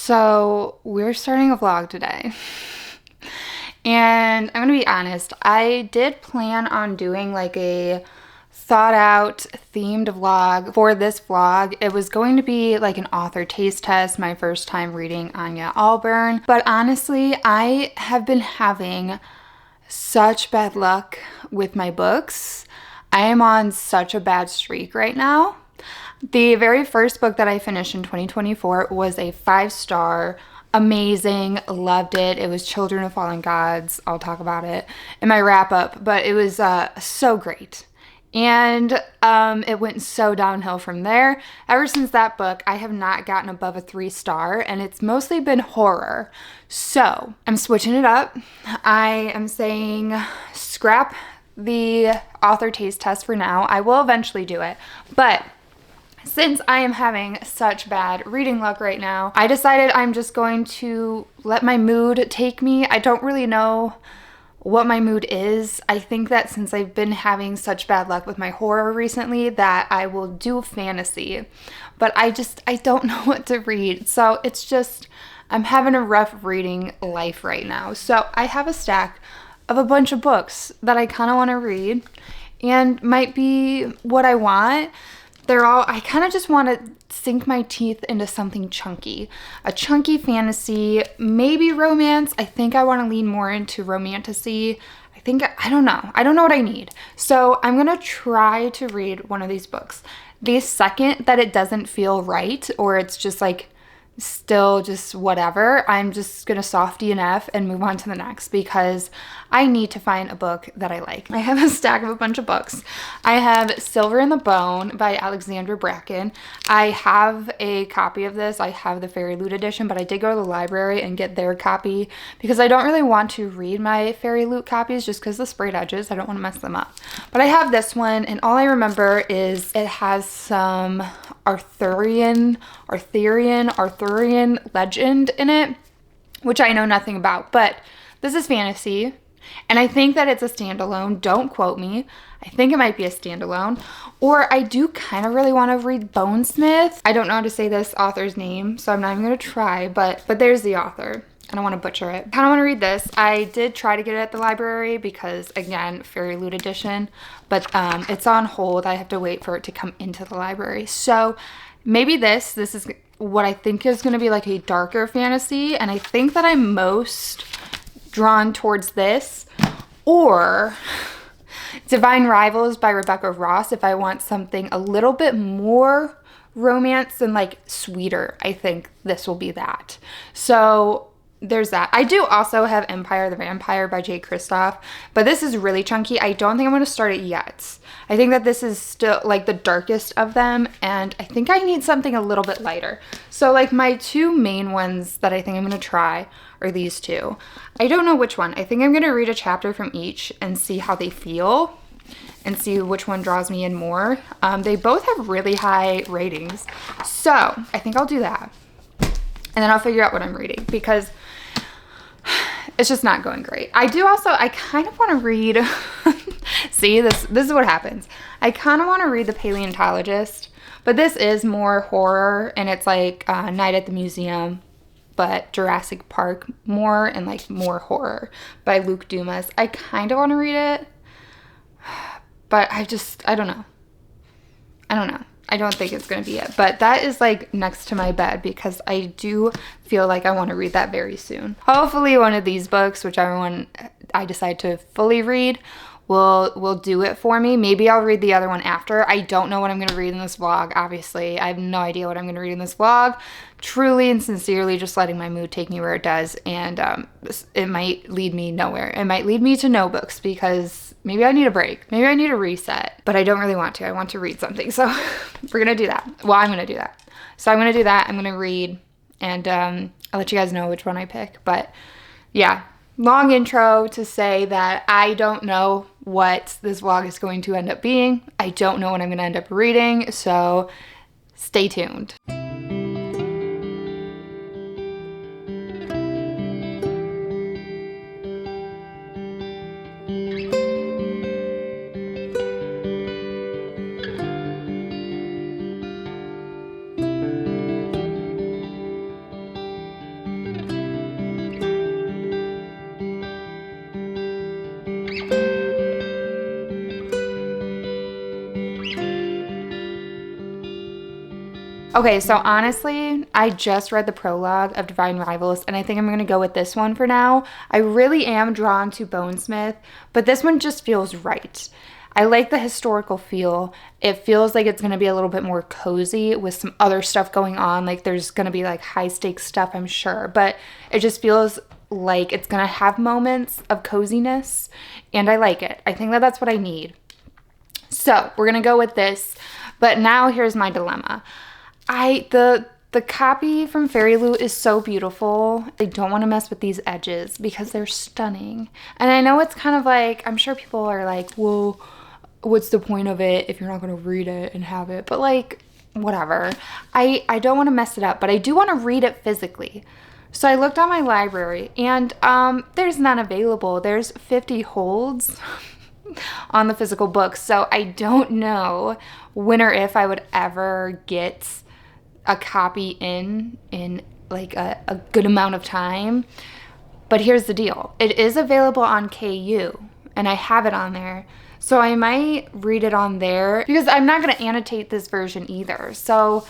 So we're starting a vlog today. And I'm gonna be honest, I did plan on doing like a thought out themed vlog for this vlog. It was going to be like an author taste test, my first time reading Anya Allburn. But honestly, I have been having such bad luck with my books. I am on such a bad streak right now. The very first book that I finished in 2024 was a 5-star, amazing, loved it. It was Children of Fallen Gods. I'll talk about it in my wrap up, but it was so great. And it went so downhill from there. Ever since that book, I have not gotten above a 3-star, and it's mostly been horror. So I'm switching it up. I am saying scrap the author taste test for now. I will eventually do it, but since I am having such bad reading luck right now, I decided I'm just going to let my mood take me. I don't really know what my mood is. I think that since I've been having such bad luck with my horror recently, that I will do fantasy. But I don't know what to read. So it's just, I'm having a rough reading life right now. So I have a stack of a bunch of books that I kind of want to read and might be what I want. I kind of just want to sink my teeth into something chunky. A chunky fantasy, maybe romance. I think I want to lean more into romantasy. I don't know. I don't know what I need. So I'm going to try to read one of these books. The second that it doesn't feel right, or it's just like still just whatever, I'm just gonna soft DNF and move on to the next, because I need to find a book that I like. I have a stack of a bunch of books. I have Silver in the Bone by Alexandra Bracken. I have a copy of this. I have the Fairy Loot edition, but I did go to the library and get their copy because I don't really want to read my Fairy Loot copies just because the sprayed edges. I don't want to mess them up. But I have this one, and all I remember is it has some Arthurian legend in it, which I know nothing about, but this is fantasy, and I think that it's a standalone. Don't quote me. I think it might be a standalone, or I do kind of really want to read Bonesmith. I don't know how to say this author's name, so I'm not even going to try, but there's the author. I don't want to butcher it. I kind of want to read this. I did try to get it at the library because, again, Fairy Loot edition, but it's on hold. I have to wait for it to come into the library. So maybe this is what I think is going to be like a darker fantasy, and I think that I'm most drawn towards this, or Divine Rivals by Rebecca Ross if I want something a little bit more romance and like sweeter. I think this will be that. So there's that. I do also have Empire the Vampire by Jay Kristoff, but this is really chunky. I don't think I'm going to start it yet. I think that this is still like the darkest of them, and I think I need something a little bit lighter. So like my two main ones that I think I'm going to try are these two. I don't know which one. I think I'm going to read a chapter from each and see how they feel and see which one draws me in more. They both have really high ratings, so I think I'll do that. And then I'll figure out what I'm reading because it's just not going great. I kind of want to read, see, this is what happens. I kind of want to read The Paleontologist, but this is more horror, and it's like Night at the Museum, but Jurassic Park more, and like more horror by Luke Dumas. I kind of want to read it, but I don't know. I don't think it's going to be it, but that is like next to my bed because I do feel like I want to read that very soon. Hopefully one of these books, whichever one I decide to fully read, will do it for me. Maybe I'll read the other one after. I don't know what I'm going to read in this vlog, obviously. I have no idea what I'm going to read in this vlog. Truly and sincerely just letting my mood take me where it does, and it might lead me nowhere. It might lead me to no books because maybe I need a break. Maybe I need a reset, but I don't really want to. I want to read something, so we're going to do that. Well, I'm going to do that. So I'm going to do that. I'm going to read, and I'll let you guys know which one I pick, but yeah. Long intro to say that I don't know what this vlog is going to end up being. I don't know what I'm going to end up reading, so stay tuned. Okay, so honestly, I just read the prologue of Divine Rivals, and I think I'm going to go with this one for now. I really am drawn to Bonesmith, but this one just feels right. I like the historical feel. It feels like it's going to be a little bit more cozy with some other stuff going on. Like there's going to be like high stakes stuff, I'm sure, but it just feels like it's going to have moments of coziness, and I like it. I think that that's what I need. So we're going to go with this, but now here's my dilemma. The copy from Fairy Loot is so beautiful. I don't want to mess with these edges because they're stunning. And I know it's kind of like, I'm sure people are like, well, what's the point of it if you're not going to read it and have it? But like, whatever. I don't want to mess it up, but I do want to read it physically. So I looked on my library, and there's none available. There's 50 holds on the physical books. So I don't know when or if I would ever get a copy in like a good amount of time. But here's the deal. It is available on KU, and I have it on there. So I might read it on there because I'm not going to annotate this version either. So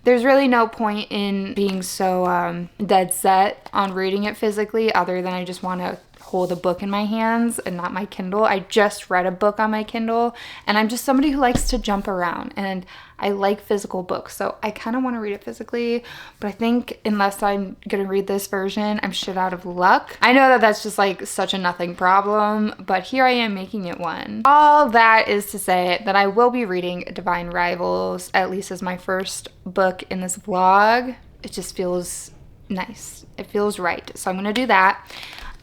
there's really no point in being so dead set on reading it physically, other than I just want to hold a book in my hands and not my Kindle. I just read a book on my Kindle, and I'm just somebody who likes to jump around, and I like physical books, so I kind of want to read it physically. But I think unless I'm gonna read this version, I'm shit out of luck. I know that that's just like such a nothing problem, but here I am making it one. All that is to say that I will be reading Divine Rivals, at least as my first book in this vlog. It just feels nice. It feels right, so I'm gonna do that.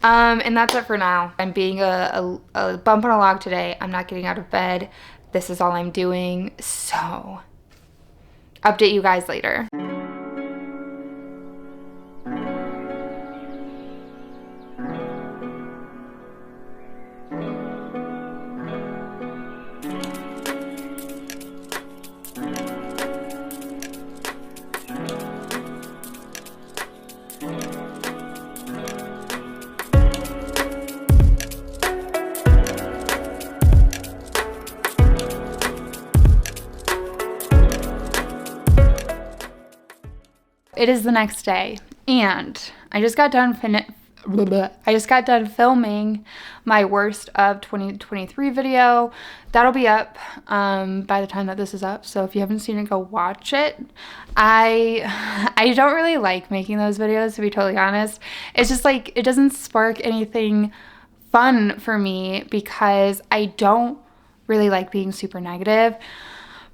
And that's it for now. I'm being a bump on a log today. I'm not getting out of bed. This is all I'm doing. So, update you guys later. It is the next day, and I just got done filming my worst of 2023 video. That'll be up by the time that this is up, so if you haven't seen it, go watch it. I don't really like making those videos, to be totally honest. It's just like, it doesn't spark anything fun for me because I don't really like being super negative.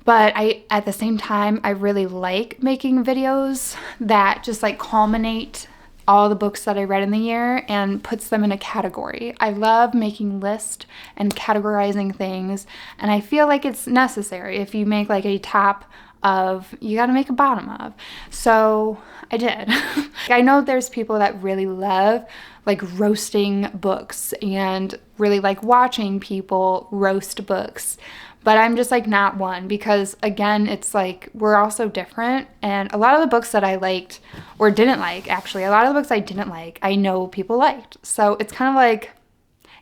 But at the same time, I really like making videos that just like culminate all the books that I read in the year and puts them in a category. I love making lists and categorizing things, and I feel like it's necessary. If you make like a top of, you gotta make a bottom of. So I did. I know there's people that really love like roasting books and really like watching people roast books. But I'm just like not one, because again, it's like we're all so different, and a lot of the books that I liked or didn't like, actually, a lot of the books I didn't like, I know people liked. So it's kind of like,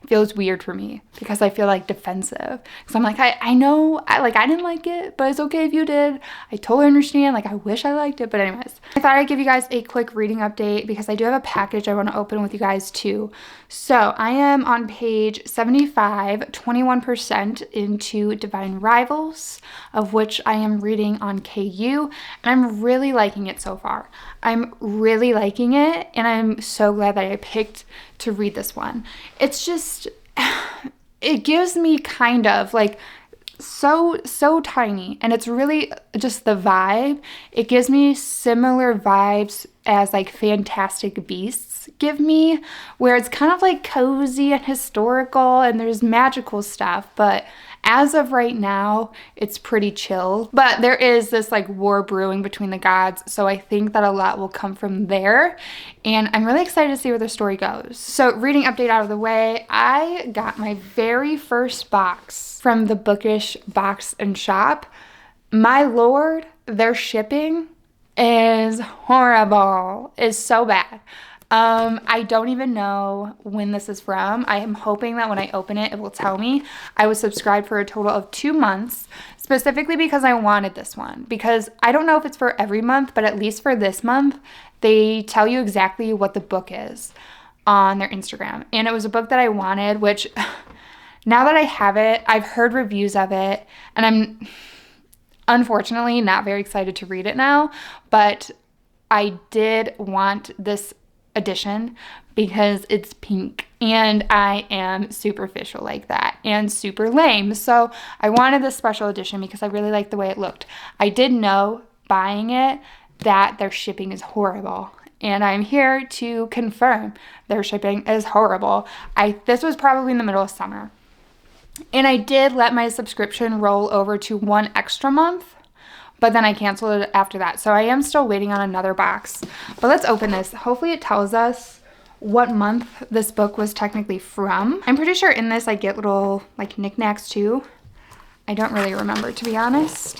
it feels weird for me because I feel like defensive. Because I'm like, I know, I didn't like it, but it's okay if you did. I totally understand. Like, I wish I liked it. But anyways, I thought I'd give you guys a quick reading update because I do have a package I want to open with you guys too. So I am on page 75, 21% into Divine Rivals, of which I am reading on KU, and I'm really liking it so far. I'm really liking it, and I'm so glad that I picked to read this one. It's just, it gives me kind of like so tiny, and it's really just the vibe. It gives me similar vibes as like Fantastic Beasts give me, where it's kind of like cozy and historical and there's magical stuff, but as of right now, it's pretty chill. But there is this like war brewing between the gods, so I think that a lot will come from there, and I'm really excited to see where the story goes. So reading update out of the way, I got my very first box from the Bookish box and shop. My lord, their shipping is horrible. It's so bad. I don't even know when this is from. I am hoping that when I open it, it will tell me. I was subscribed for a total of 2 months, specifically because I wanted this one. Because I don't know if it's for every month, but at least for this month, they tell you exactly what the book is on their Instagram. And it was a book that I wanted, which now that I have it, I've heard reviews of it, and I'm unfortunately not very excited to read it now, but I did want this edition because it's pink and I am superficial like that and super lame. So I wanted this special edition because I really liked the way it looked. I did know buying it that their shipping is horrible. And I'm here to confirm their shipping is horrible. This was probably in the middle of summer. And I did let my subscription roll over to 1 extra month, but then I canceled it after that. So I am still waiting on another box. But let's open this. Hopefully it tells us what month this book was technically from. I'm pretty sure in this I get little like knickknacks too. I don't really remember, to be honest.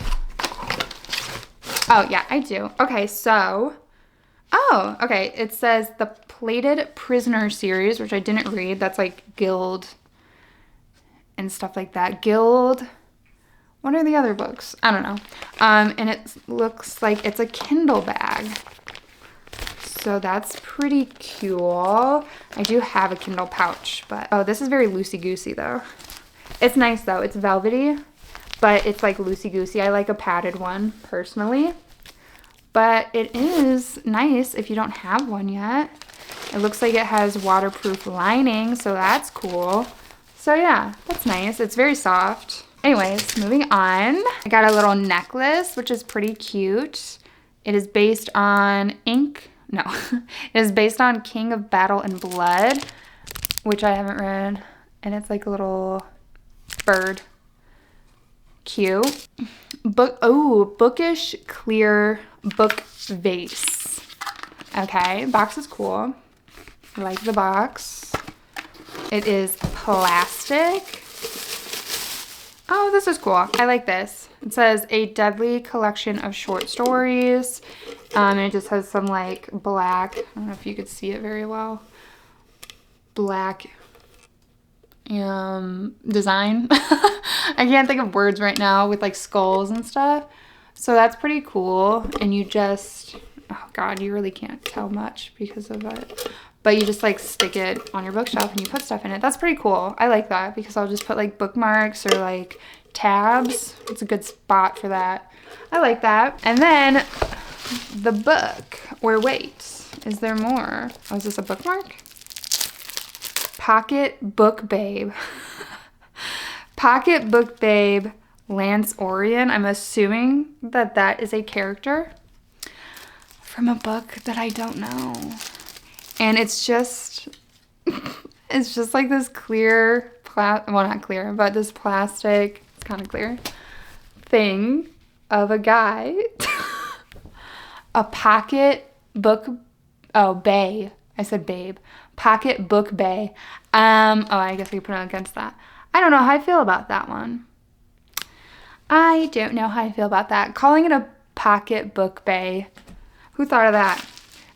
Oh yeah, I do. Okay, so, okay. It says the Plated Prisoner series, which I didn't read. That's like Guild and stuff like that. Guild. What are the other books? I don't know. And it looks like it's a Kindle bag. So that's pretty cool. I do have a Kindle pouch, but oh, this is very loosey-goosey though. It's nice though. It's velvety, but it's like loosey-goosey. I like a padded one personally, but it is nice if you don't have one yet. It looks like it has waterproof lining, so that's cool. So yeah, that's nice. It's very soft. Anyways, moving on. I got a little necklace, which is pretty cute. It is based on it is based on King of Battle and Blood, which I haven't read. And it's like a little bird. Cute. Bookish clear book vase. Okay, box is cool. I like the box. It is plastic. Oh, this is cool. I like this. It says a deadly collection of short stories. And it just has some like black, I don't know if you could see it very well, black design. I can't think of words right now with like skulls and stuff. So that's pretty cool. And you just, oh God, you really can't tell much because of it. But you just like stick it on your bookshelf and you put stuff in it. That's pretty cool. I like that because I'll just put like bookmarks or like tabs. It's a good spot for that. I like that. And then the book, or wait, is there more? Oh, is this a bookmark? Pocket Book Babe. Pocket Book Babe Lance Orion. I'm assuming that that is a character from a book that I don't know. And it's just like this clear, well, not clear, but this plastic, it's kind of clear, thing of a guy. A pocket book, bay. I said babe. Pocket Book Bay. I guess we put it against that. I don't know how I feel about that one. I don't know how I feel about that. Calling it a Pocket Book Bay. Who thought of that?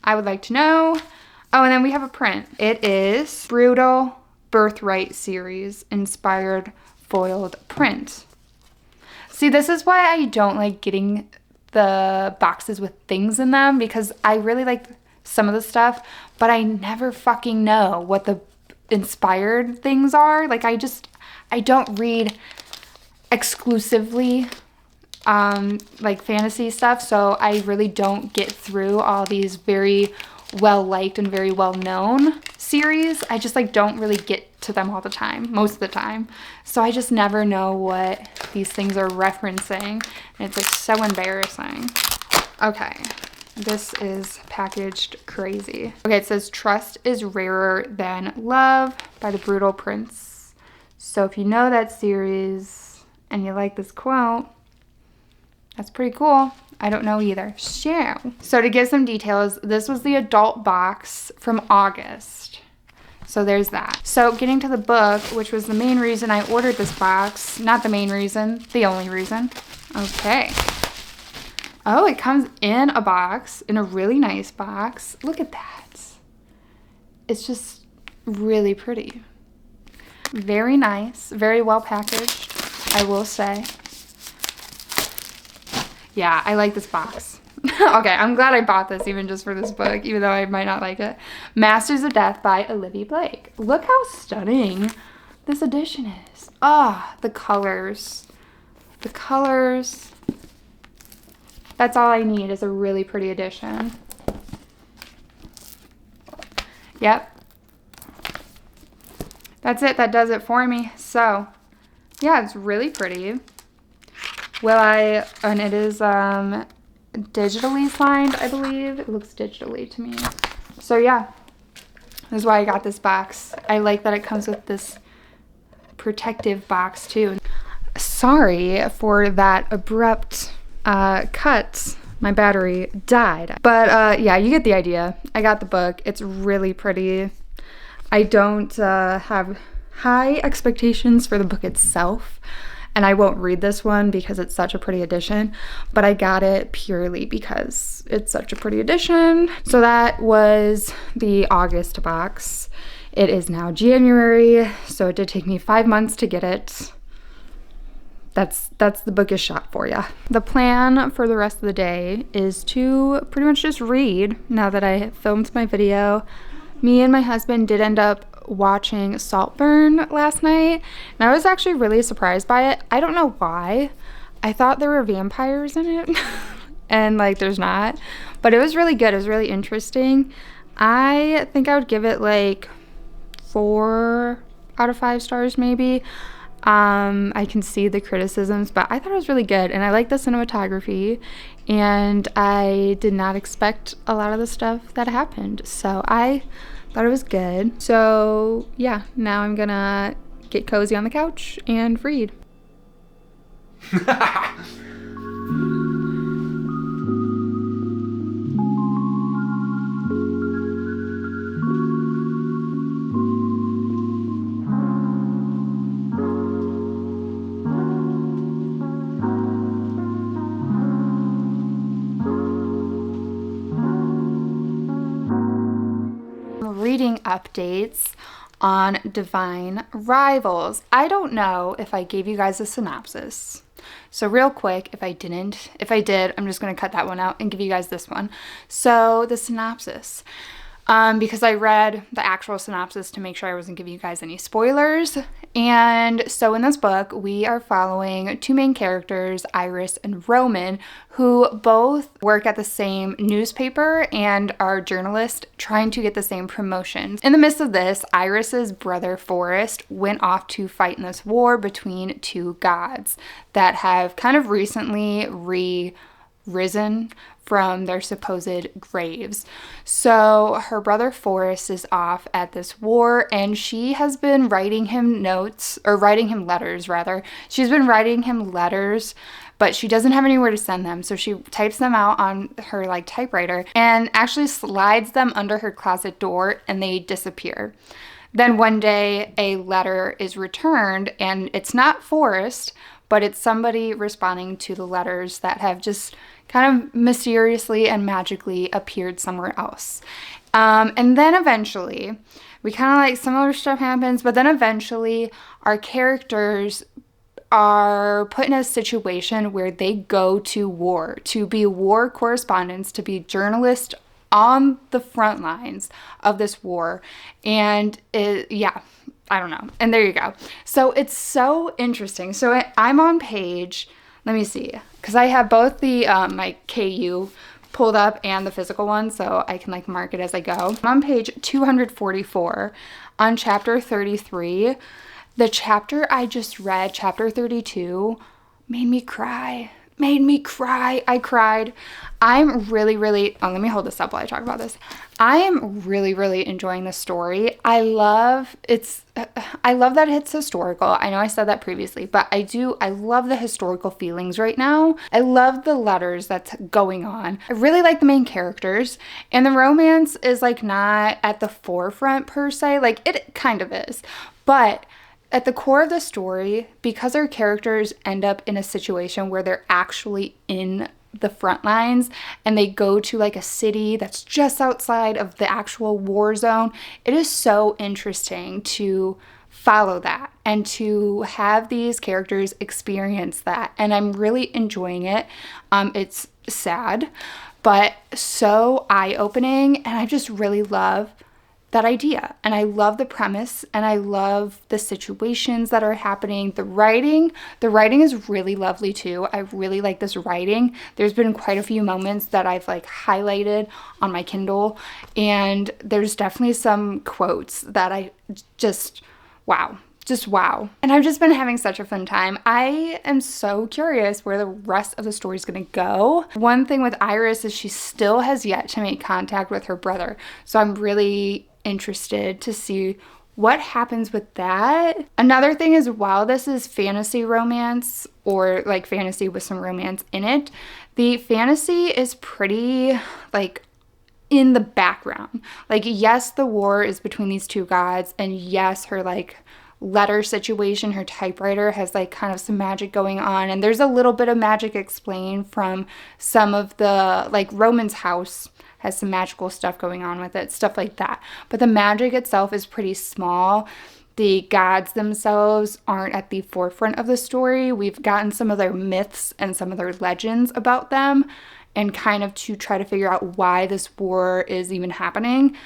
I would like to know. Oh, and then we have a print. It is Brutal Birthright series inspired foiled print. See, this is why I don't like getting the boxes with things in them, because I really like some of the stuff, but I never fucking know what the inspired things are. Like I don't read exclusively like fantasy stuff, so I really don't get through all these very well liked and very well known series. I just like don't really get to them all the time, most of the time. So I just never know what these things are referencing. And it's like so embarrassing. Okay, this is packaged crazy. Okay, it says trust is rarer than love by the Brutal Prince. So if you know that series and you like this quote, that's pretty cool. I don't know either. So to give some details, this was the adult box from August. So there's that. So getting to the book, which was the main reason I ordered this box. Not the main reason, the only reason. Okay. Oh, it comes in a box, in a really nice box. Look at that. It's just really pretty. Very nice, very well packaged, I will say. Yeah, I like this box. Okay, I'm glad I bought this even just for this book, even though I might not like it. Masters of Death by Olivia Blake. Look how stunning this edition is. Ah, the colors. The colors. That's all I need is a really pretty edition. Yep. That's it. That does it for me. So, yeah, it's really pretty. And it is digitally signed, I believe. It looks digitally to me. So, yeah. This is why I got this box. I like that it comes with this protective box, too. Sorry for that abrupt cut. My battery died. But, yeah, you get the idea. I got the book. It's really pretty. I don't have high expectations for the book itself, and I won't read this one because it's such a pretty edition, but I got it purely because it's such a pretty edition. So that was the August box. It is now January, so it did take me 5 months to get it. That's the bookish shop for you. The plan for the rest of the day is to pretty much just read now that I filmed my video. Me and my husband did end up watching Saltburn last night, and I was actually really surprised by it. I don't know why. I thought there were vampires in it, and like there's not, but it was really good. It was really interesting. I think I would give it like 4 out of 5 stars maybe. I can see the criticisms, but I thought it was really good, and I like the cinematography, and I did not expect a lot of the stuff that happened, so I thought it was good. So yeah, now I'm gonna get cozy on the couch and read. Reading updates on Divine Rivals. I don't know if I gave you guys a synopsis. So real quick, if I did, I'm just going to cut that one out and give you guys this one. So the synopsis, because I read the actual synopsis to make sure I wasn't giving you guys any spoilers. And so in this book, we are following 2 main characters, Iris and Roman, who both work at the same newspaper and are journalists trying to get the same promotions. In the midst of this, Iris's brother Forrest went off to fight in this war between 2 gods that have kind of recently risen from their supposed graves. So her brother Forrest is off at this war, and she has been writing him letters rather. She's been writing him letters, but she doesn't have anywhere to send them. So she types them out on her like typewriter and actually slides them under her closet door, and they disappear. Then one day a letter is returned, and it's not Forrest, but it's somebody responding to the letters that have just kind of mysteriously and magically appeared somewhere else. And then eventually, we kind of like similar stuff happens, but then eventually our characters are put in a situation where they go to war, to be war correspondents, to be journalists on the front lines of this war. And I don't know. And there you go. So it's so interesting. So I'm on page, let me see, because I have both the my KU pulled up and the physical one, so I can like mark it as I go. I'm on page 244 on chapter 33. The chapter I just read, chapter 32, made me cry. I cried. I'm really, let me hold this up while I talk about this. I am really enjoying the story. I love that it's historical. I know I said that previously, but I love the historical feelings right now. I love the letters that's going on. I really like the main characters, and the romance is like not at the forefront per se. Like it kind of is, but at the core of the story, because our characters end up in a situation where they're actually in the front lines and they go to like a city that's just outside of the actual war zone, it is so interesting to follow that and to have these characters experience that. And I'm really enjoying it. It's sad, but so eye-opening, and I just really love that idea. And I love the premise, and I love the situations that are happening. The writing is really lovely too. I really like this writing. There's been quite a few moments that I've like highlighted on my Kindle, and there's definitely some quotes that I just wow. And I've just been having such a fun time. I am so curious where the rest of the story is going to go. One thing with Iris is she still has yet to make contact with her brother. So I'm really interested to see what happens with that. Another thing is, while this is fantasy romance, or like fantasy with some romance in it, the fantasy is pretty like in the background. Like, yes, the war is between these two gods, and yes, her like letter situation, her typewriter has like kind of some magic going on, and there's a little bit of magic explained from some of the, like Roman's house has some magical stuff going on with it, stuff like that. But the magic itself is pretty small. The gods themselves aren't at the forefront of the story. We've gotten some of their myths and some of their legends about them, and kind of to try to figure out why this war is even happening.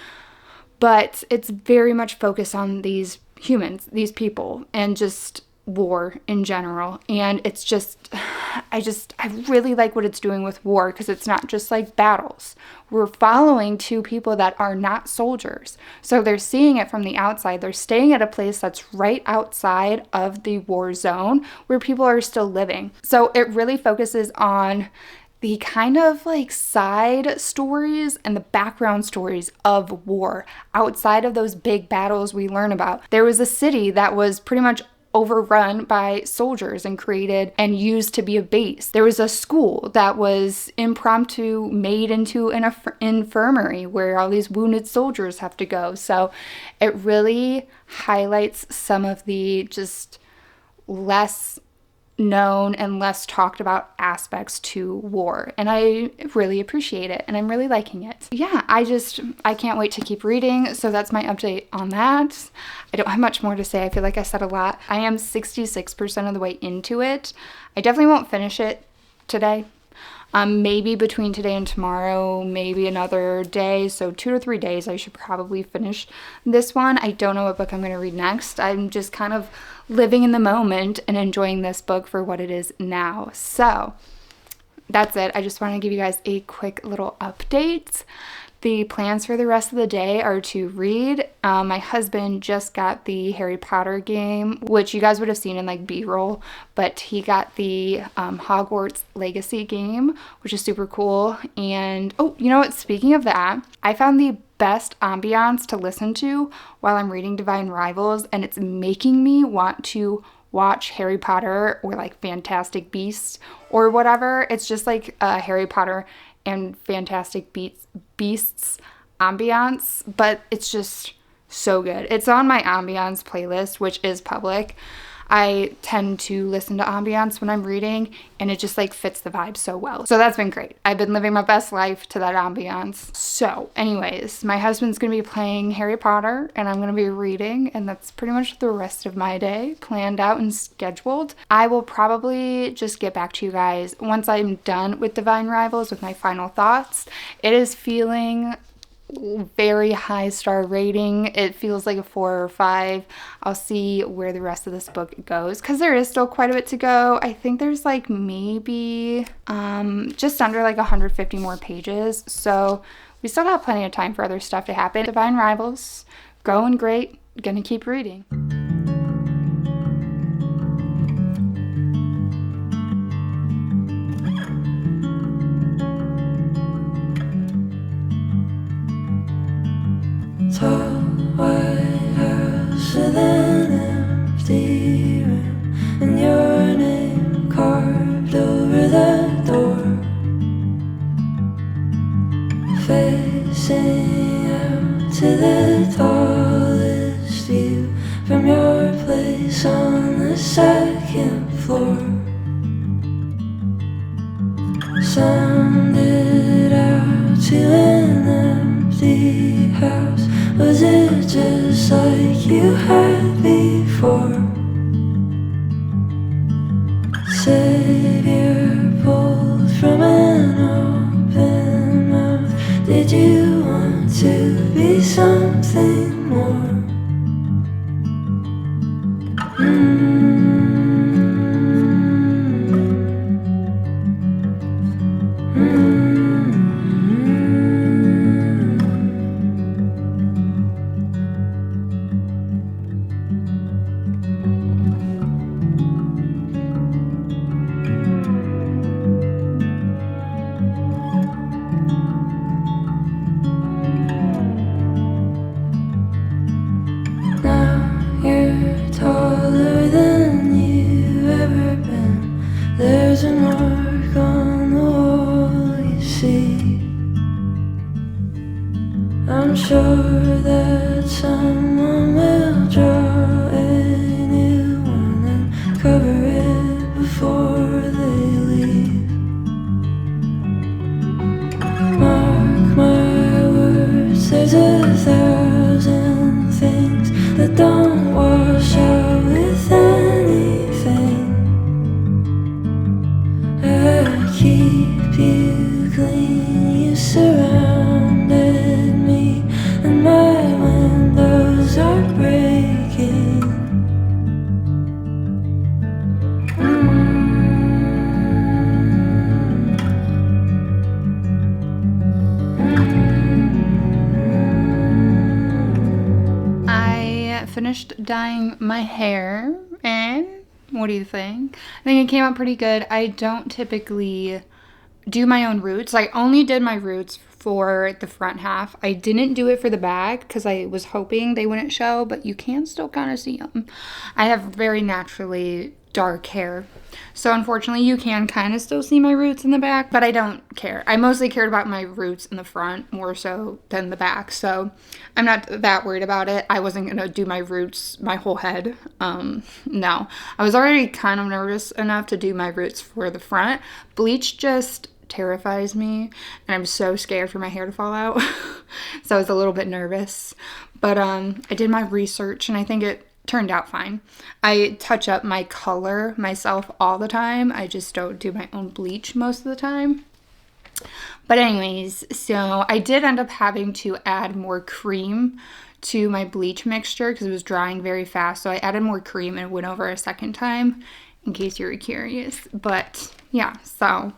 But it's very much focused on these humans, these people, and just war in general. And it's just, I really like what it's doing with war, because it's not just like battles. We're following two people that are not soldiers. So they're seeing it from the outside. They're staying at a place that's right outside of the war zone where people are still living. So it really focuses on the kind of like side stories and the background stories of war outside of those big battles we learn about. There was a city that was pretty much overrun by soldiers and created and used to be a base. There was a school that was impromptu made into an infirmary where all these wounded soldiers have to go. So it really highlights some of the just less known and less talked about aspects to war, and I really appreciate it, and I'm really liking it. Yeah, I can't wait to keep reading. So that's my update on that. I don't have much more to say. I feel like I said a lot. I am 66% of the way into it. I definitely won't finish it today. Maybe between today and tomorrow, maybe another day. So 2 to 3 days, I should probably finish this one. I don't know what book I'm going to read next. I'm just kind of living in the moment and enjoying this book for what it is now. So that's it. I just want to give you guys a quick little update. The plans for the rest of the day are to read. My husband just got the Harry Potter game, which you guys would have seen in like B-roll, but he got the Hogwarts Legacy game, which is super cool. And oh, you know what? Speaking of that, I found the best ambiance to listen to while I'm reading Divine Rivals, and it's making me want to watch Harry Potter or like Fantastic Beasts or whatever. It's just like Harry Potter and Fantastic Beasts ambiance, but it's just so good. It's on my ambiance playlist, which is public. I tend to listen to ambiance when I'm reading, and it just like fits the vibe so well. So that's been great. I've been living my best life to that ambiance. So anyways, my husband's gonna be playing Harry Potter and I'm gonna be reading, and that's pretty much the rest of my day planned out and scheduled. I will probably just get back to you guys once I'm done with Divine Rivals with my final thoughts. It is feeling very high star rating. It feels like a 4 or 5. I'll see where the rest of this book goes, because there is still quite a bit to go. I think there's like maybe just under like 150 more pages, so we still have plenty of time for other stuff to happen. Divine Rivals, going great, gonna keep reading. Tall white house with an empty room, and your name carved over the door. Facing out to the tallest view from your place on the second floor. Sounded out to an empty house. Was it just like you had before? Savior pulled from an open mouth. Did you want to be something more? Now you're taller than you've ever been. There's a mark on the wall, you see. I'm sure that someone will draw a new one and cover it before they leave. Mark my words, there's 1,000 things that don't wash out with anything. I keep you clean, you surrounded me, and my windows are breaking. I finished dyeing my hair, and what do you think? I think it came out pretty good. I don't typically do my own roots. I only did my roots for the front half. I didn't do it for the back because I was hoping they wouldn't show, but you can still kind of see them. I have very naturally dark hair, so unfortunately you can kind of still see my roots in the back, but I don't care. I mostly cared about my roots in the front more so than the back, so I'm not that worried about it. I wasn't gonna do my roots my whole head. No, I was already kind of nervous enough to do my roots for the front. Bleach just terrifies me, and I'm so scared for my hair to fall out. So I was a little bit nervous, but I did my research and I think it turned out fine. I touch up my color myself all the time. I just don't do my own bleach most of the time. But anyways, so I did end up having to add more cream to my bleach mixture because it was drying very fast. So I added more cream and went over a second time in case you were curious. But yeah, so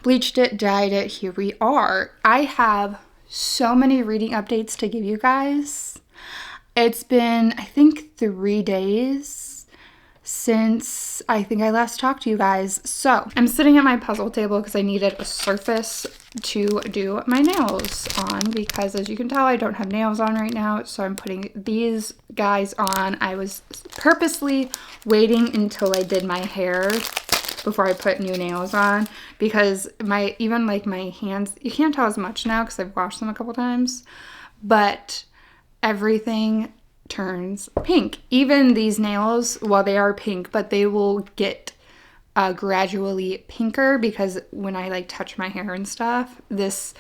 bleached it, dyed it, here we are. I have so many reading updates to give you guys. It's been, I think, 3 days since I think I last talked to you guys. So I'm sitting at my puzzle table because I needed a surface to do my nails on because, as you can tell, I don't have nails on right now. So I'm putting these guys on. I was purposely waiting until I did my hair before I put new nails on because even my hands, you can't tell as much now because I've washed them a couple times, but everything turns pink. Even these nails, well, they are pink, but they will get gradually pinker because when I touch my hair and stuff, this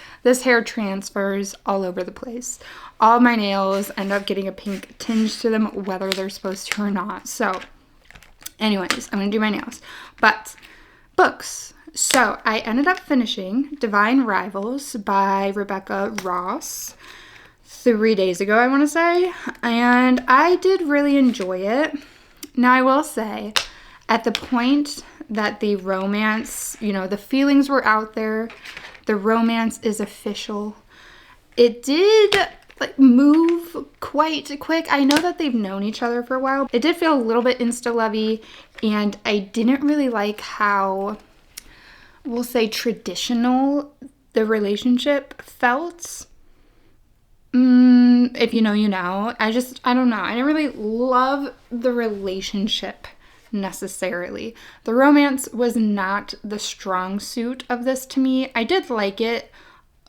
hair transfers all over the place. All my nails end up getting a pink tinge to them, whether they're supposed to or not. So anyways, I'm gonna do my nails. But books. So I ended up finishing Divine Rivals by Rebecca Ross 3 days ago, I want to say, and I did really enjoy it. Now, I will say, at the point that the romance, the feelings were out there, the romance is official, it did move quite quick. I know that they've known each other for a while. It did feel a little bit insta-lovey, and I didn't really like how, we'll say, traditional the relationship felt. If you know, you know. I don't know. I didn't really love the relationship necessarily. The romance was not the strong suit of this to me. I did like it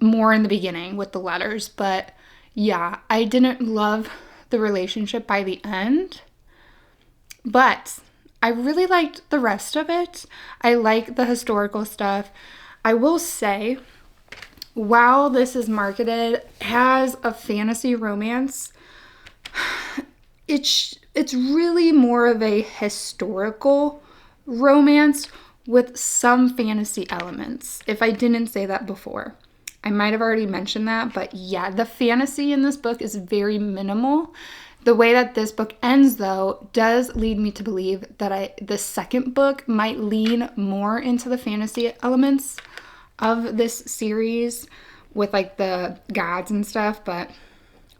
more in the beginning with the letters, but yeah, I didn't love the relationship by the end. But I really liked the rest of it. I like the historical stuff. I will say, while this is marketed as a fantasy romance, it's really more of a historical romance with some fantasy elements. If I didn't say that before, I might have already mentioned that, but yeah, the fantasy in this book is very minimal. The way that this book ends, though, does lead me to believe that the second book might lean more into the fantasy elements of this series with like the gods and stuff, but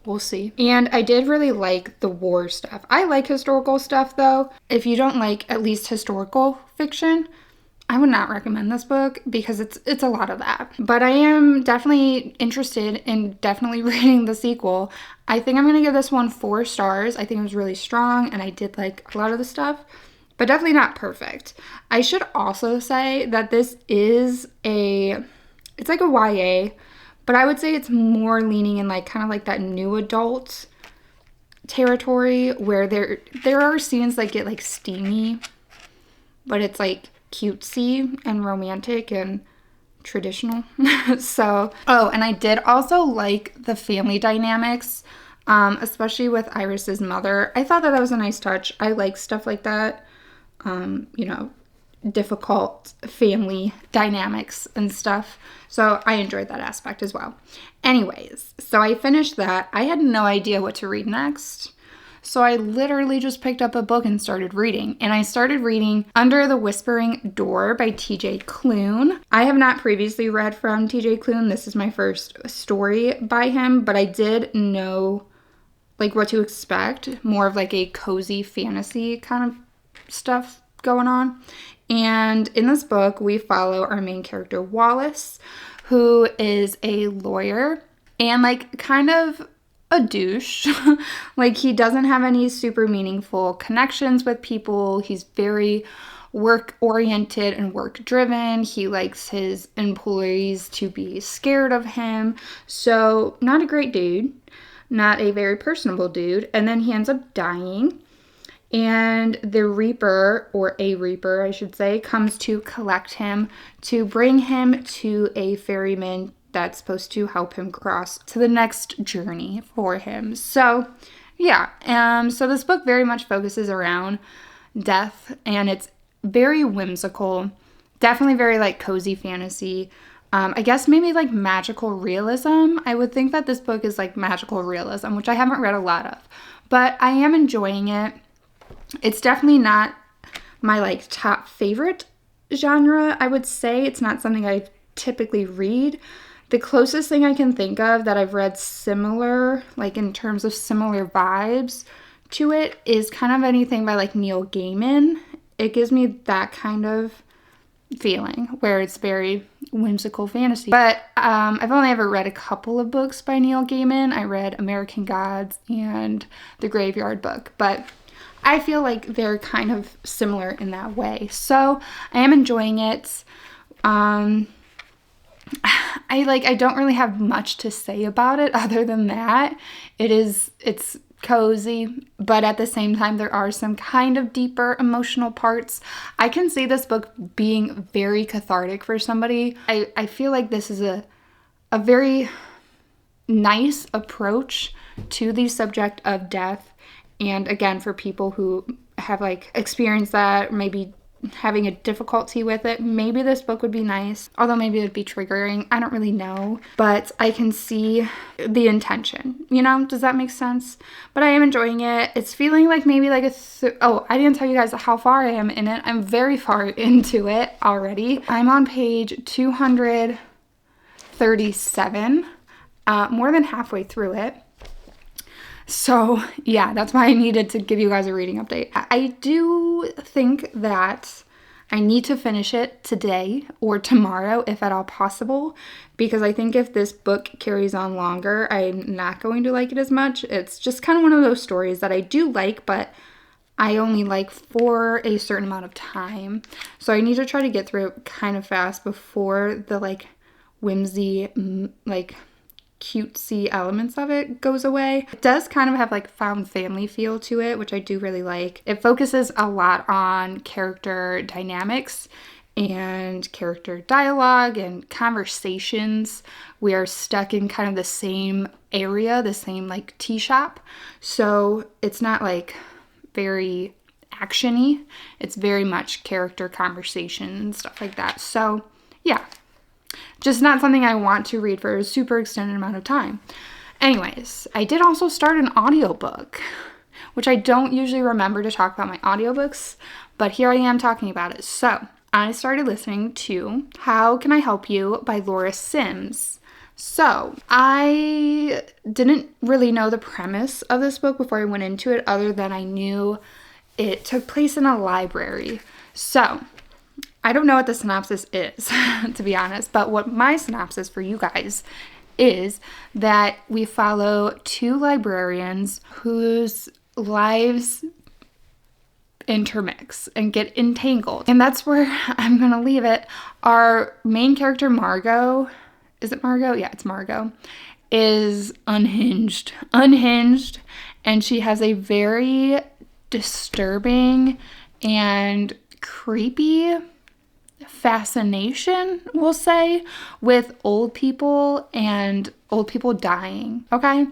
we'll see. And I did really like the war stuff. I like historical stuff, though. If you don't like at least historical fiction, I would not recommend this book because it's a lot of that. But I am definitely interested in definitely reading the sequel. I think I'm going to give this one 4 stars. I think it was really strong and I did like a lot of the stuff, but definitely not perfect. I should also say that this is it's like a YA, but I would say it's more leaning in like kind of like that new adult territory where there are scenes that get like steamy, but it's like cutesy and romantic and traditional. So, and I did also like the family dynamics, especially with Iris's mother. I thought that was a nice touch. I like stuff like that, difficult family dynamics and stuff. So I enjoyed that aspect as well. Anyways, so I finished that. I had no idea what to read next. So I literally just picked up a book and started reading. And I started reading Under the Whispering Door by T.J. Klune. I have not previously read from T.J. Klune. This is my first story by him, but I did know like what to expect. More of like a cozy fantasy kind of stuff going on. And in this book, we follow our main character, Wallace, who is a lawyer and like kind of a douche. Like he doesn't have any super meaningful connections with people. He's very work oriented and work driven. He likes his employees to be scared of him. So not a great dude, not a very personable dude. And then he ends up dying. And the Reaper, or a Reaper, I should say, comes to collect him to bring him to a ferryman that's supposed to help him cross to the next journey for him. So, yeah. So this book very much focuses around death, and it's very whimsical. Definitely very, like, cozy fantasy. I guess maybe, like, magical realism. I would think that this book is, like, magical realism, which I haven't read a lot of. But I am enjoying it. It's definitely not my, like, top favorite genre, I would say. It's not something I typically read. The closest thing I can think of that I've read similar, like in terms of similar vibes to it, is kind of anything by like Neil Gaiman. It gives me that kind of feeling where it's very whimsical fantasy. But I've only ever read a couple of books by Neil Gaiman. I read American Gods and The Graveyard Book, but I feel like they're kind of similar in that way. So I am enjoying it. I don't really have much to say about it other than that. It's cozy, but at the same time, there are some kind of deeper emotional parts. I can see this book being very cathartic for somebody. I feel like this is a very nice approach to the subject of death. And again, for people who have like experienced that, maybe having a difficulty with it, maybe this book would be nice, although maybe it would be triggering. I don't really know, but I can see the intention, does that make sense? But I am enjoying it. It's feeling like maybe like I didn't tell you guys how far I am in it. I'm very far into it already. I'm on page 237, more than halfway through it. So, yeah, that's why I needed to give you guys a reading update. I do think that I need to finish it today or tomorrow, if at all possible, because I think if this book carries on longer, I'm not going to like it as much. It's just kind of one of those stories that I do like, but I only like for a certain amount of time. So I need to try to get through it kind of fast before the, like, whimsy, like, cutesy elements of it goes away. It does kind of have like found family feel to it, which I do really like. It focuses a lot on character dynamics and character dialogue and conversations. We are stuck in kind of the same area, the same like tea shop. So it's not like very action-y. It's very much character conversation and stuff like that. So yeah, just not something I want to read for a super extended amount of time. Anyways, I did also start an audiobook, which I don't usually remember to talk about my audiobooks, but here I am talking about it. So I started listening to How Can I Help You by Laura Sims. So I didn't really know the premise of this book before I went into it, other than I knew it took place in a library. So I don't know what the synopsis is, to be honest, but what my synopsis for you guys is that we follow two librarians whose lives intermix and get entangled. And that's where I'm going to leave it. Our main character, Margot, is it Margot? Yeah, it's Margot, is unhinged, and she has a very disturbing and creepy fascination, we'll say, with old people and old people dying, okay?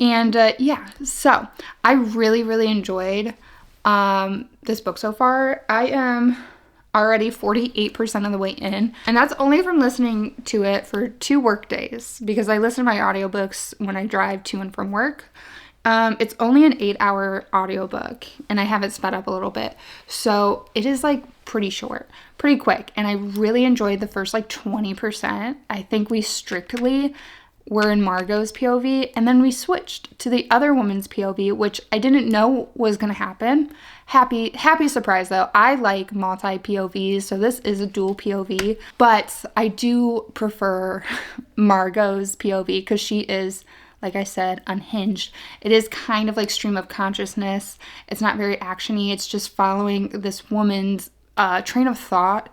And yeah, so I really enjoyed this book so far. I am already 48% of the way in, and that's only from listening to it for 2 work days, because I listen to my audiobooks when I drive to and from work. It's only an 8-hour audiobook, and I have it sped up a little bit, so it is like pretty short, pretty quick, and I really enjoyed the first like 20%. I think we strictly were in Margot's POV, and then we switched to the other woman's POV, which I didn't know was gonna happen. Happy surprise though. I like multi POVs, so this is a dual POV, but I do prefer Margot's POV because she is, like I said, unhinged. It is kind of like stream of consciousness. It's not very actiony. It's just following this woman's train of thought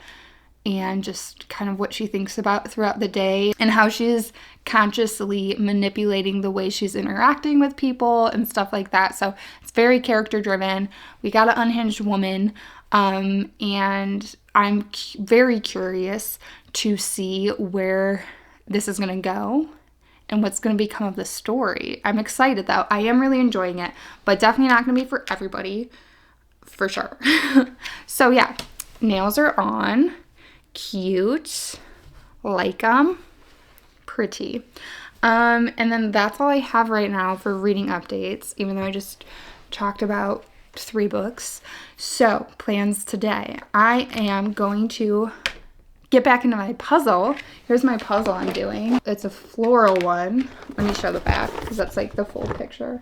and just kind of what she thinks about throughout the day and how she's consciously manipulating the way she's interacting with people and stuff like that. So it's very character driven. We got an unhinged woman, and I'm very curious to see where this is going to go and what's going to become of the story. I'm excited though. I am really enjoying it, but definitely not going to be for everybody, for sure. So yeah, nails are on. Cute, like them, pretty. And then that's all I have right now for reading updates, even though I just talked about 3 books. So plans today, I am going to get back into my puzzle. Here's my puzzle I'm doing. It's a floral one. Let me show the back because that's like the full picture.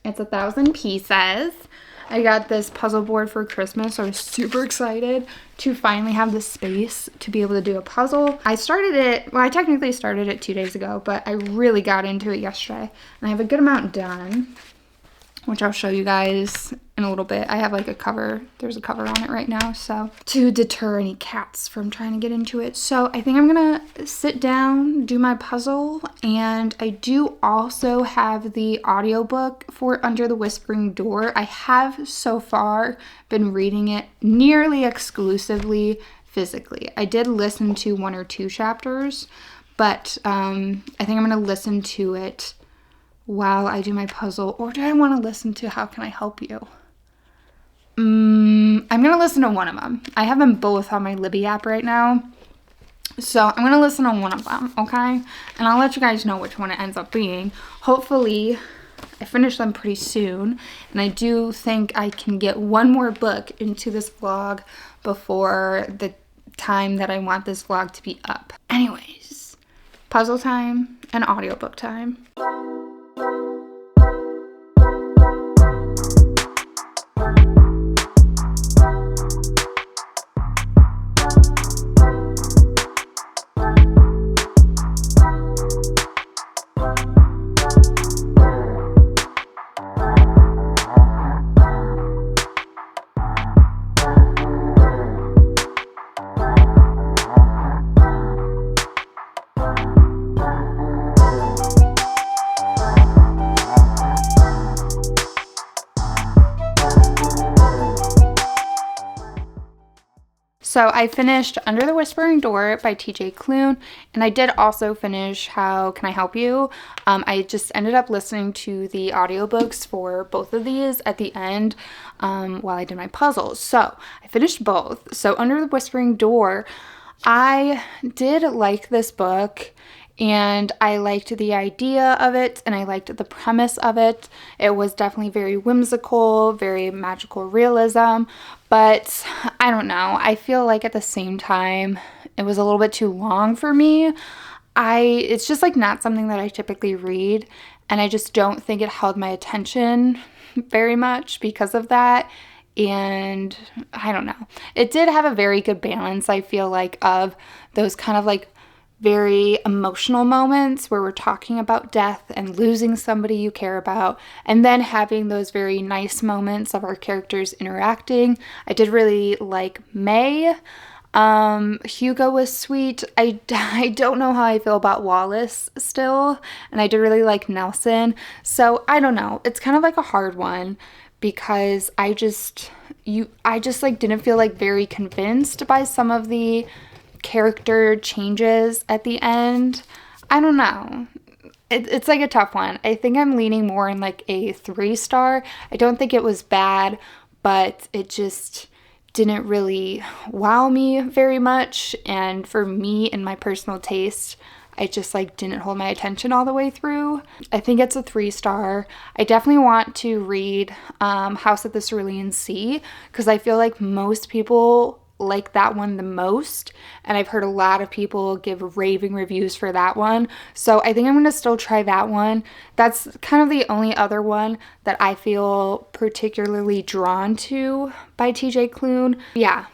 It's 1,000 pieces. I got this puzzle board for Christmas, so I was super excited to finally have the space to be able to do a puzzle. I technically started it 2 days ago, but I really got into it yesterday, and I have a good amount done, which I'll show you guys in a little bit. I have like a cover. There's a cover on it right now, so to deter any cats from trying to get into it. So I think I'm gonna sit down, do my puzzle, and I do also have the audiobook for Under the Whispering Door. I have so far been reading it nearly exclusively physically. I did listen to 1 or 2 chapters, but I think I'm gonna listen to it while I do my puzzle, or do I want to listen to How Can I Help You? I'm going to listen to one of them. I have them both on my Libby app right now, so I'm going to listen to one of them, okay? And I'll let you guys know which one it ends up being. Hopefully, I finish them pretty soon, and I do think I can get one more book into this vlog before the time that I want this vlog to be up. Anyways, puzzle time and audiobook time. So I finished Under the Whispering Door by TJ Klune, and I did also finish How Can I Help You? I just ended up listening to the audiobooks for both of these at the end while I did my puzzles. So I finished both. So Under the Whispering Door, I did like this book, and I liked the idea of it, and I liked the premise of it. It was definitely very whimsical, very magical realism, but I don't know. I feel like at the same time, it was a little bit too long for me. It's just like not something that I typically read, and I just don't think it held my attention very much because of that. And I don't know. It did have a very good balance, I feel like, of those kind of like very emotional moments where we're talking about death and losing somebody you care about, and then having those very nice moments of our characters interacting. I did really like May. Hugo was sweet. I don't know how I feel about Wallace still, and I did really like Nelson. So I don't know. It's kind of like a hard one because I just like didn't feel like very convinced by some of the character changes at the end. I don't know. It's like a tough one. I think I'm leaning more in like a 3-star. I don't think it was bad, but it just didn't really wow me very much. And for me and my personal taste, I just like didn't hold my attention all the way through. I think it's a 3-star. I definitely want to read House at the Cerulean Sea because I feel like most people like that one the most, and I've heard a lot of people give raving reviews for that one, so I think I'm gonna still try that one. That's kind of the only other one that I feel particularly drawn to by TJ Klune. Yeah,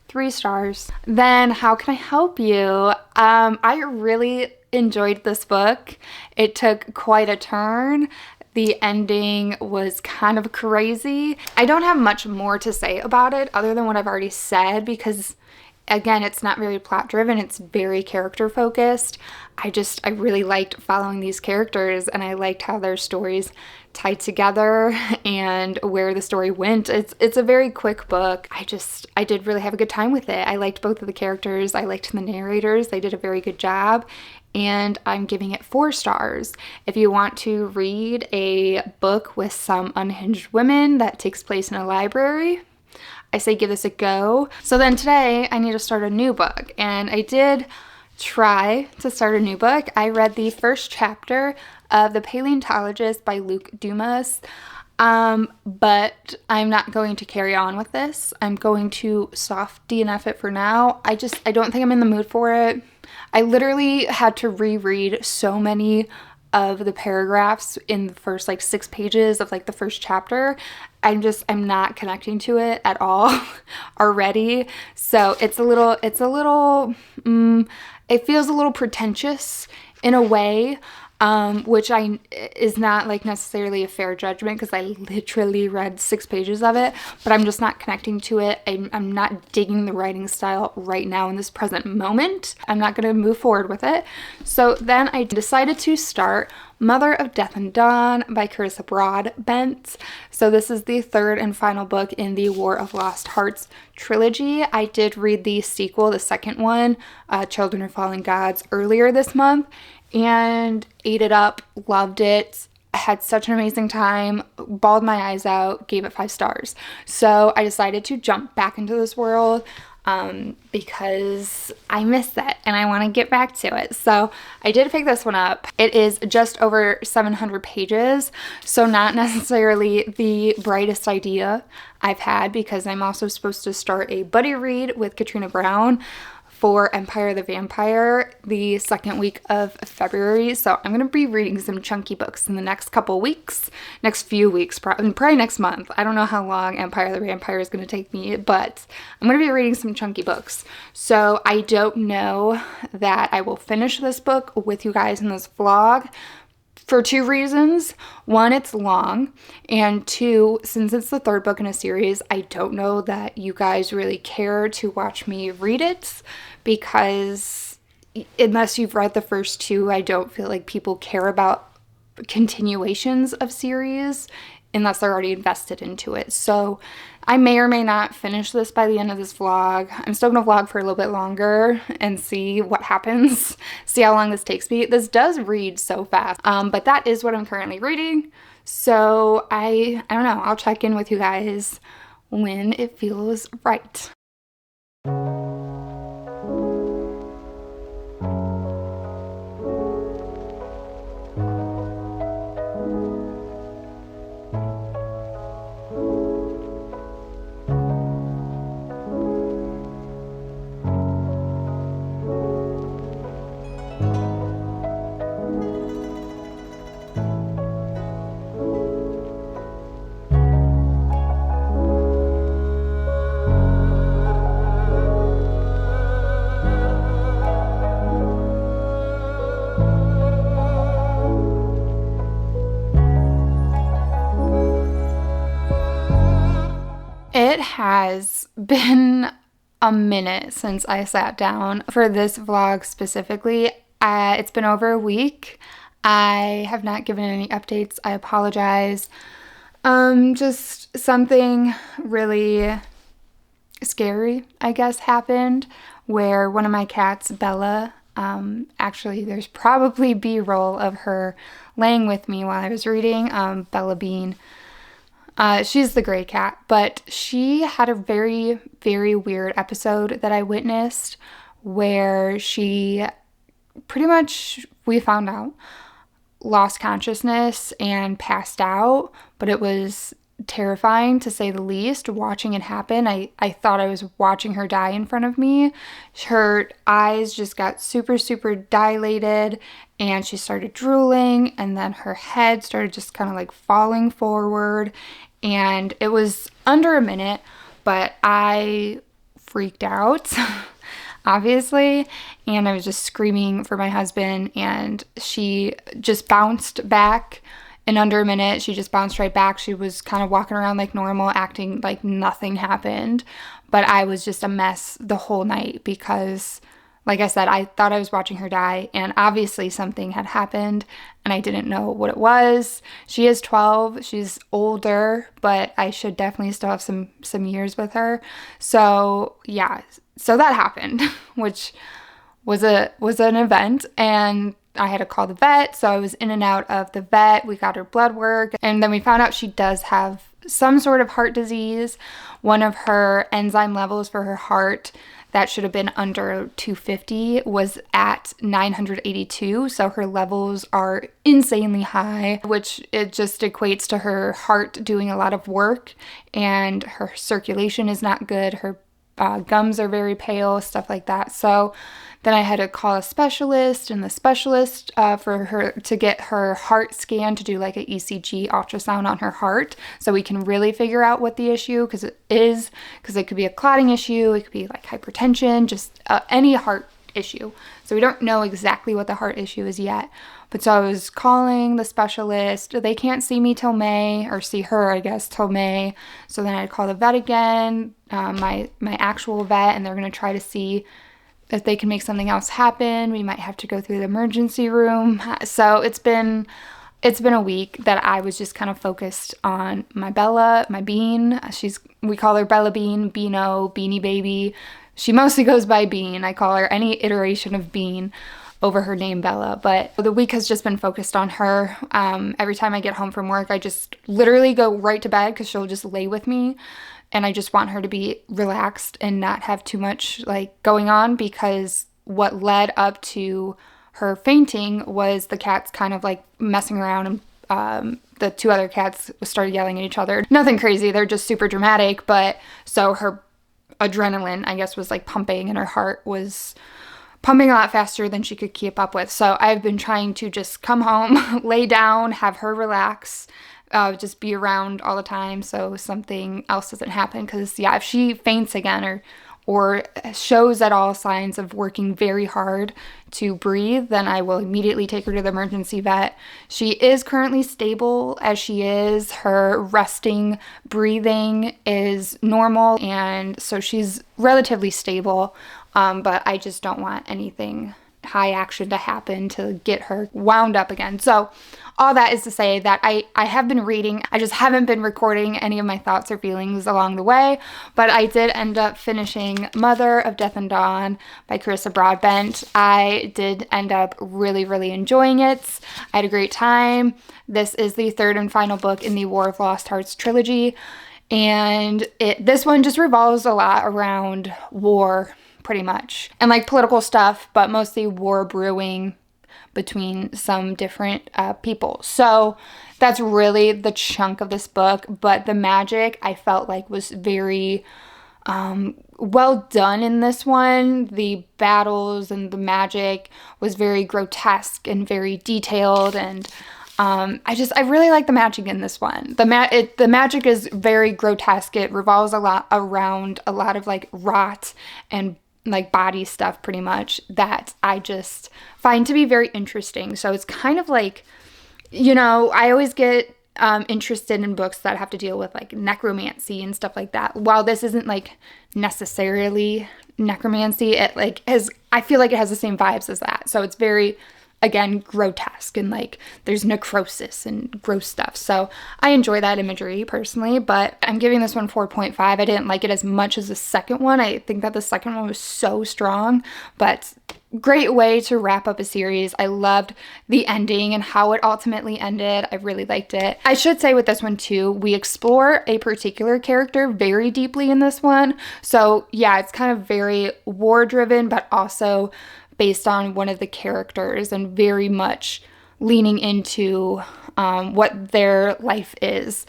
3 stars. Then How Can I Help You? I really enjoyed this book. It took quite a turn. The ending was kind of crazy. I don't have much more to say about it other than what I've already said because, again, it's not very plot driven. It's very character focused. I really liked following these characters, and I liked how their stories tied together and where the story went. It's a very quick book. I did really have a good time with it. I liked both of the characters. I liked the narrators. They did a very good job. And I'm giving it 4 stars. If you want to read a book with some unhinged women that takes place in a library, I say give this a go. So then today I need to start a new book, and I did try to start a new book. I read the first chapter of The Paleontologist by Luke Dumas, but I'm not going to carry on with this. I'm going to soft DNF it for now. I don't think I'm in the mood for it. I literally had to reread so many of the paragraphs in the first like 6 pages of like the first chapter. I'm not connecting to it at all already. So it feels a little pretentious in a way, which is not like necessarily a fair judgment because I literally read 6 pages of it, but I'm just not connecting to it. I'm not digging the writing style right now in this present moment. I'm not going to move forward with it. So then I decided to start Mother of Death and Dawn by Carissa Broadbent. So this is the 3rd and final book in the War of Lost Hearts trilogy. I did read the sequel, the second one, Children of Fallen Gods, earlier this month, and ate it up, loved it. I had such an amazing time, bawled my eyes out, gave it 5 stars. So I decided to jump back into this world because I miss it and I want to get back to it. So I did pick this one up. It is just over 700 pages, so not necessarily the brightest idea I've had because I'm also supposed to start a buddy read with Katrina Brown for Empire the Vampire the 2nd week of February. So I'm going to be reading some chunky books in the next few weeks, probably next month. I don't know how long Empire the Vampire is going to take me, but I'm going to be reading some chunky books. So I don't know that I will finish this book with you guys in this vlog for 2 reasons. 1, it's long, and 2, since it's the 3rd book in a series, I don't know that you guys really care to watch me read it because unless you've read the first 2, I don't feel like people care about continuations of series unless they're already invested into it. So I may or may not finish this by the end of this vlog. I'm still gonna vlog for a little bit longer and see what happens, see how long this takes me. This does read so fast, but that is what I'm currently reading. So I don't know, I'll check in with you guys when it feels right. It has been a minute since I sat down for this vlog specifically. It's been over a week. I have not given any updates. I apologize. Just something really scary, I guess, happened where one of my cats, Bella, actually there's probably B-roll of her laying with me while I was reading, Bella Bean. She's the gray cat, but she had a very, very weird episode that I witnessed where she pretty much, we found out, lost consciousness and passed out, but it was terrifying to say the least watching it happen. I thought I was watching her die in front of me. Her eyes just got super, super dilated and she started drooling, and then her head started just kind of like falling forward, and it was under a minute, but I freaked out obviously, and I was just screaming for my husband, and she just bounced back. In under a minute, she just bounced right back. She was kind of walking around like normal, acting like nothing happened. But I was just a mess the whole night because, like I said, I thought I was watching her die, and obviously something had happened, and I didn't know what it was. She is 12. She's older, but I should definitely still have some years with her. So, yeah. So that happened, which was an event, and I had to call the vet, so I was in and out of the vet. We got her blood work, and then we found out she does have some sort of heart disease. One of her enzyme levels for her heart that should have been under 250 was at 982, so her levels are insanely high, which it just equates to her heart doing a lot of work, and her circulation is not good. Her gums are very pale, stuff like that. So then I had to call a specialist, and the specialist for her to get her heart scanned to do like an ECG ultrasound on her heart so we can really figure out what the issue, because it could be a clotting issue, it could be like hypertension, just any heart issue. So we don't know exactly what the heart issue is yet. But so I was calling the specialist. They can't see me till May, or see her, I guess, till May. So then I'd call the vet again, my actual vet, and they're going to try to see if they can make something else happen. We might have to go through the emergency room. So it's been a week that I was just kind of focused on my Bella, my Bean. We call her Bella Bean, Beano, Beanie Baby. She mostly goes by Bean. I call her any iteration of Bean over her name Bella, but the week has just been focused on her. Every time I get home from work, I just literally go right to bed because she'll just lay with me, and I just want her to be relaxed and not have too much like going on, because what led up to her fainting was the cats kind of like messing around, and the two other cats started yelling at each other. Nothing crazy, they're just super dramatic, but so her adrenaline, I guess, was like pumping, and her heart was pumping a lot faster than she could keep up with. So I've been trying to just come home, lay down, have her relax, just be around all the time so something else doesn't happen. Because yeah, if she faints again or shows at all signs of working very hard to breathe, then I will immediately take her to the emergency vet. She is currently stable as she is. Her resting breathing is normal, and so she's relatively stable, but I just don't want anything high action to happen to get her wound up again. So all that is to say that I have been reading. I just haven't been recording any of my thoughts or feelings along the way, but I did end up finishing Mother of Death and Dawn by Carissa Broadbent. I did end up really, really enjoying it. I had a great time. This is the third and final book in the War of Lost Hearts trilogy, and this one just revolves a lot around war, pretty much, and like political stuff, but mostly war brewing between some different people. So that's really the chunk of this book, but the magic I felt like was very well done in this one. The battles and the magic was very grotesque and very detailed, and I really like the magic in this one. The magic is very grotesque. It revolves a lot around a lot of like rot and like body stuff, pretty much, that I just find to be very interesting. So it's kind of like, you know, I always get interested in books that have to deal with like necromancy and stuff like that. While this isn't like necessarily necromancy, I feel like it has the same vibes as that. So it's very, again, grotesque, and like there's necrosis and gross stuff. So I enjoy that imagery personally, but I'm giving this one 4.5. I didn't like it as much as the second one. I think that the second one was so strong, but great way to wrap up a series. I loved the ending and how it ultimately ended. I really liked it. I should say with this one too, we explore a particular character very deeply in this one. So yeah, it's kind of very war driven, but also based on one of the characters and very much leaning into what their life is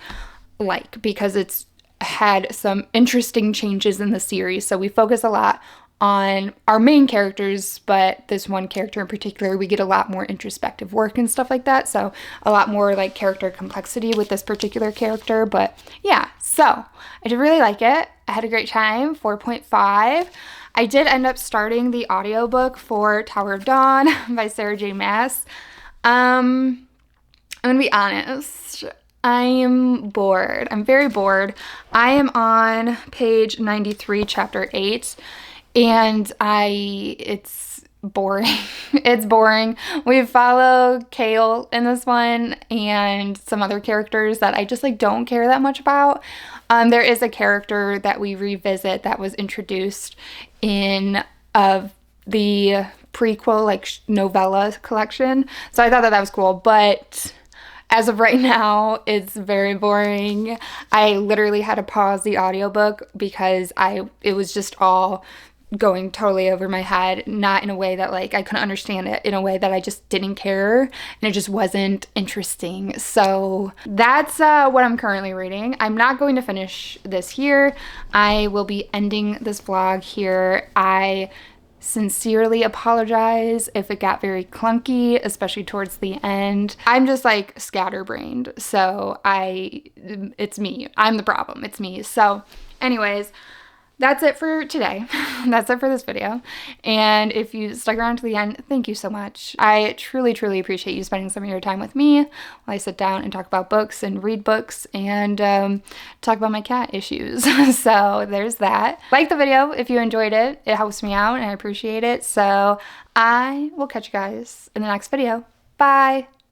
like, because it's had some interesting changes in the series. So we focus a lot on our main characters, but this one character in particular, we get a lot more introspective work and stuff like that. So a lot more like character complexity with this particular character. But yeah, so I did really like it. I had a great time, 4.5. I did end up starting the audiobook for Tower of Dawn by Sarah J. Maas. I'm gonna be honest, I am bored. I'm very bored. I am on page 93, chapter 8, and it's boring. It's boring. We follow Kale in this one and some other characters that I just like don't care that much about. There is a character that we revisit that was introduced in the prequel like novella collection, so I thought that was cool, but as of right now, it's very boring. I literally had to pause the audiobook because it was just all going totally over my head, not in a way that like I couldn't understand it, in a way that I just didn't care, and it just wasn't interesting. So that's what I'm currently reading. I'm not going to finish this here. I will be ending this vlog here. I sincerely apologize if it got very clunky, especially towards the end. I'm just like scatterbrained, so it's me. I'm the problem. It's me. So anyways, that's it for today. That's it for this video. And if you stuck around to the end, thank you so much. I truly, truly appreciate you spending some of your time with me while I sit down and talk about books and read books and talk about my cat issues. So there's that. Like the video if you enjoyed it. It helps me out and I appreciate it. So I will catch you guys in the next video. Bye.